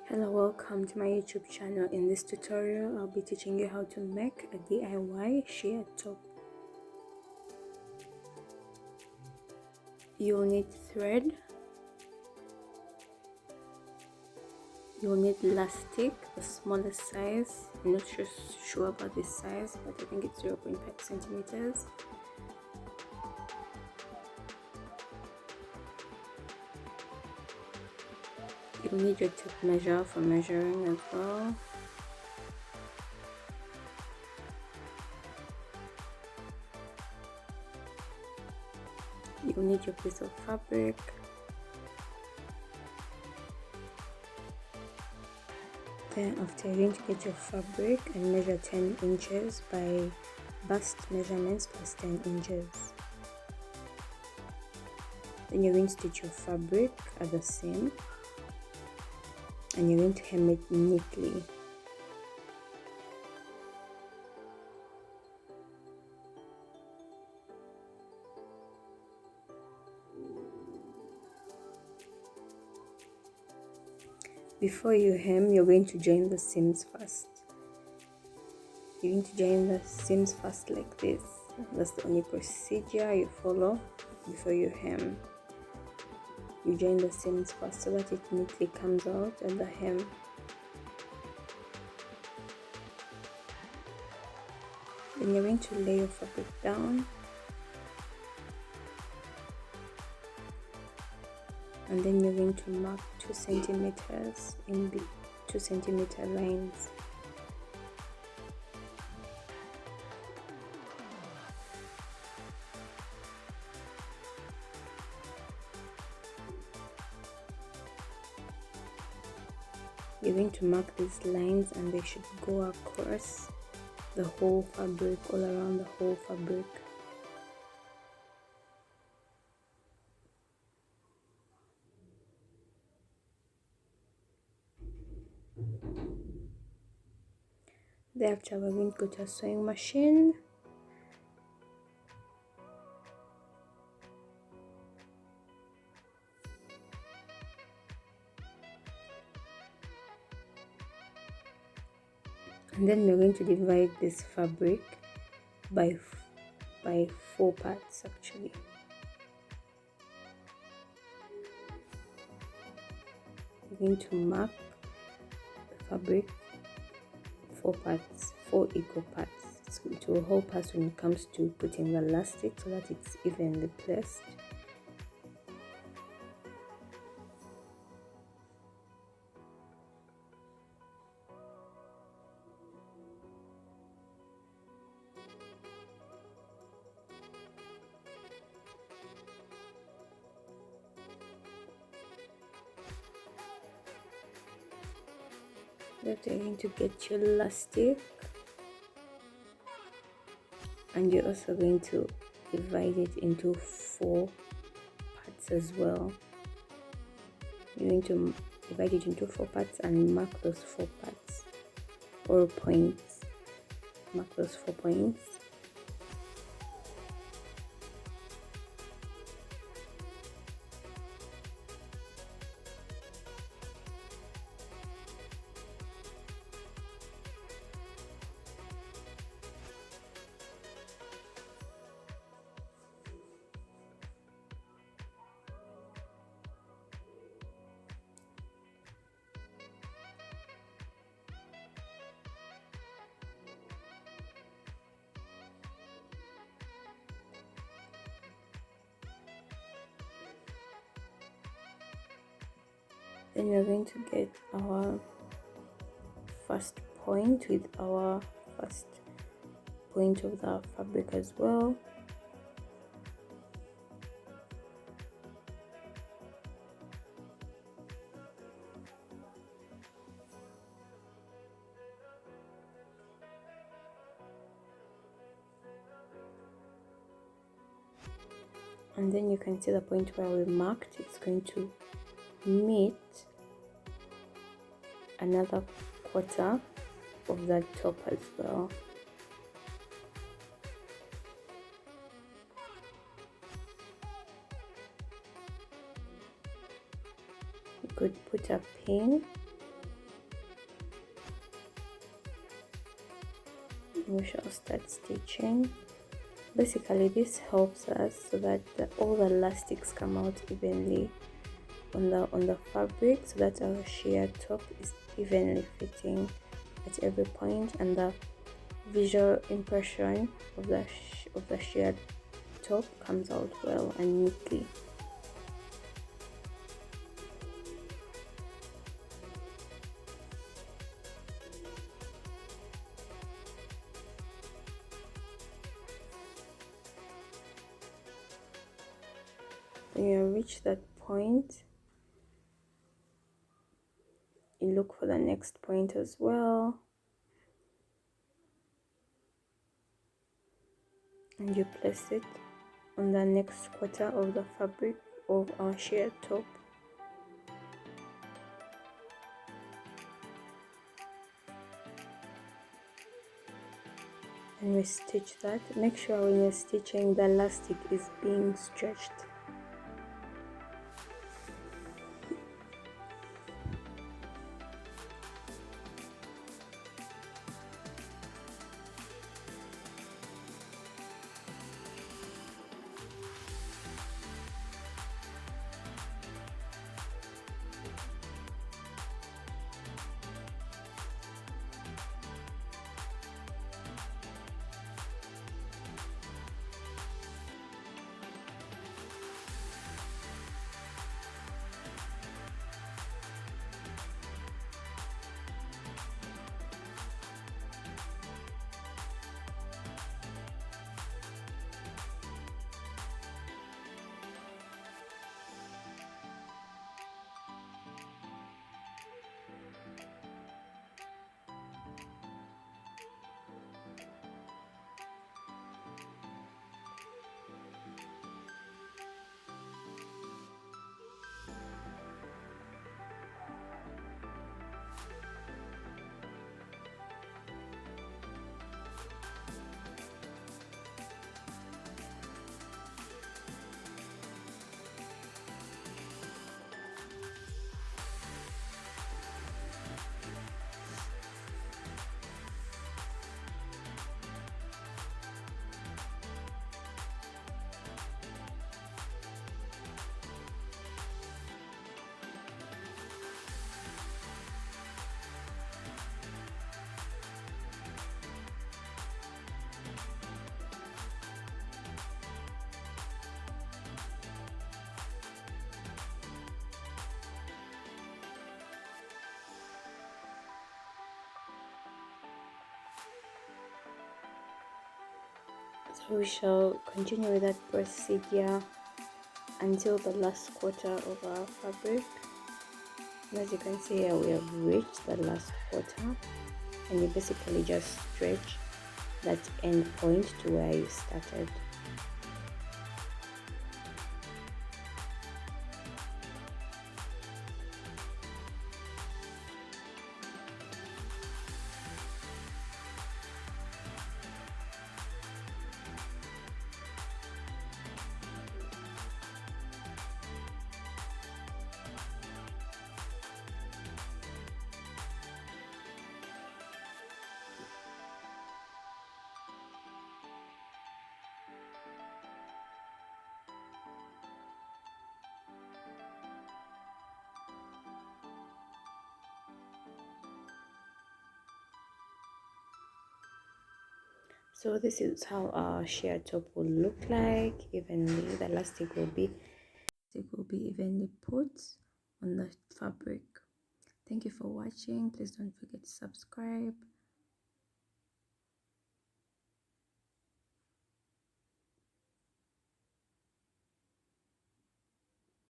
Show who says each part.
Speaker 1: Hello, welcome to my YouTube channel. In this tutorial, I'll be teaching you how to make a DIY sheer top. You'll need thread, you'll need elastic, the smallest size. I'm not sure about this size, but I think it's 0.5 centimeters. You'll need your tape measure for measuring as well. You'll need your piece of fabric. Then after, you're going to get your fabric and measure 10 inches by bust measurements plus 10 inches. Then you're going to stitch your fabric at the seam and you're going to hem it neatly. Before you hem, you're going to join the seams first. You're going to join the seams first like this. That's the only procedure you follow before you hem. You join the seams first so that it neatly comes out at the hem. Then you're going to lay your fabric down and then you're going to mark 2 centimeters in 2 centimeter lines. You're going to mark these lines and they should go across the whole fabric, all around the whole fabric. Thereafter, we're going to go to a sewing machine. And then we're going to divide this fabric by 4 parts actually. We're going to mark the fabric 4 parts, 4 equal parts. So it will help us when it comes to putting the elastic so that it's evenly placed. Then you're going to get your elastic and you're also going to divide it into 4 parts as well. You're going to divide it into 4 parts and mark those 4 parts or points. Mark those 4 points. Then we're going to get our first point with our first point of the fabric as well. And then you can see the point where we marked, it's going to meet another quarter of that top as well. You could put a pin we shall start stitching. Basically, this helps us so that all the elastics come out evenly on the fabric, so that our sheer top is evenly fitting at every point, and the visual impression of the sheer top comes out well and neatly. When you reach that point, you look for the next point as well, and you place it on the next quarter of the fabric of our sheer top. And we stitch that. Make sure when you're stitching the elastic is being stretched. So we shall continue with that procedure until the last quarter of our fabric. And as you can see here, we have reached the last quarter, and you basically just stretch that end point to where you started. So this is how our sheer top will look like. Evenly, the elastic will be evenly put on the fabric. Thank you for watching. Please don't forget to subscribe.